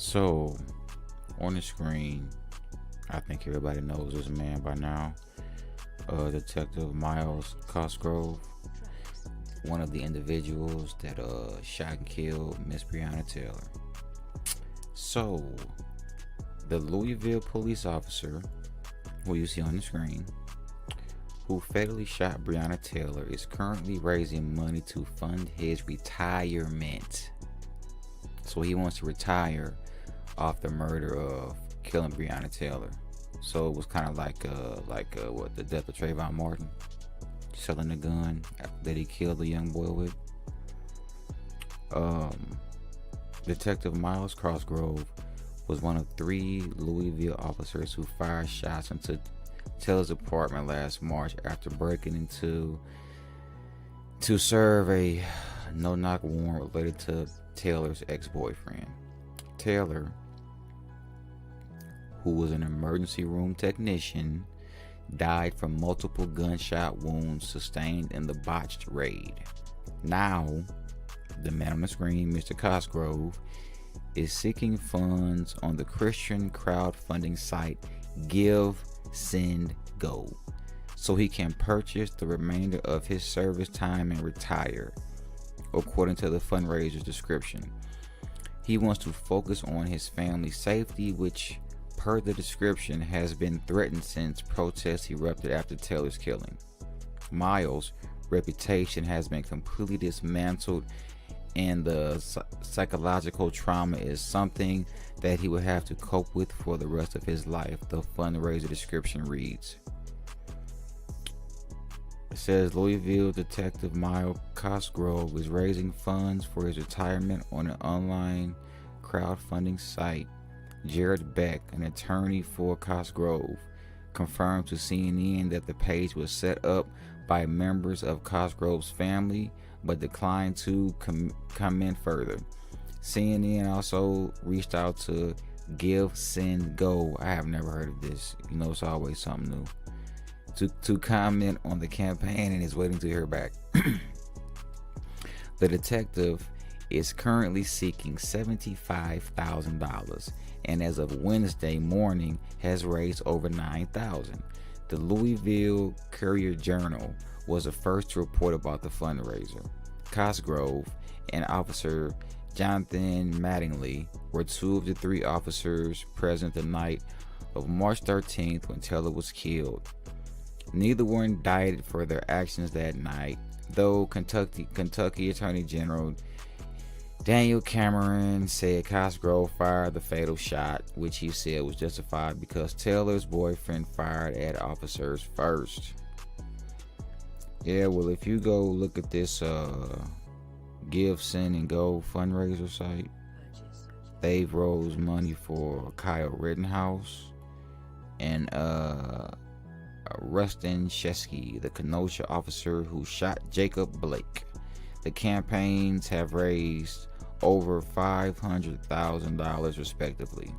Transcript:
So, on the screen, I think everybody knows this man by now. Detective Myles Cosgrove, one of the individuals that shot and killed Miss Breonna Taylor. So, the Louisville police officer, who you see on the screen, who fatally shot Breonna Taylor, is currently raising money to fund his retirement. So he wants to retire off the murder of killing Breonna Taylor. So it was kind of like what, the death of Trayvon Martin, selling the gun that he killed the young boy with. Detective Myles Cosgrove was one of 3 Louisville officers who fired shots into Taylor's apartment last March after breaking into to serve a no-knock warrant related to Taylor's ex-boyfriend. Taylor, who was an emergency room technician, died from multiple gunshot wounds sustained in the botched raid. Now, the man on the screen, Mr. Cosgrove, is seeking funds on the Christian crowdfunding site Give, Send, Go, so he can purchase the remainder of his service time and retire, according to the fundraiser's description. He wants to focus on his family's safety, which, per the description, has been threatened since protests erupted after Taylor's killing. Myles' reputation has been completely dismantled, and the psychological trauma is something that he will have to cope with for the rest of his life, the fundraiser description reads. It says Louisville Detective Myles Cosgrove is raising funds for his retirement on an online crowdfunding site. Jared Beck, an attorney for Cosgrove, confirmed to CNN that the page was set up by members of Cosgrove's family, but declined to comment further. CNN also reached out to Give, Send, Go. I have never heard of this. You know, it's always something new. To comment on the campaign and is waiting to hear back. The detective is currently seeking $75,000 and as of Wednesday morning has raised over $9,000. The Louisville Courier-Journal was the first to report about the fundraiser. Cosgrove and Officer Jonathan Mattingly were 2 of the 3 officers present the night of March 13th when Taylor was killed. Neither were indicted for their actions that night, though Kentucky Attorney General Daniel Cameron said Cosgrove fired the fatal shot, which he said was justified because Taylor's boyfriend fired at officers first. Yeah, well, if you go look at this Give, Send, and Go fundraiser site, they've raised money for Kyle Rittenhouse and Rustin Shesky, the Kenosha officer who shot Jacob Blake. The campaigns have raised over $500,000 respectively.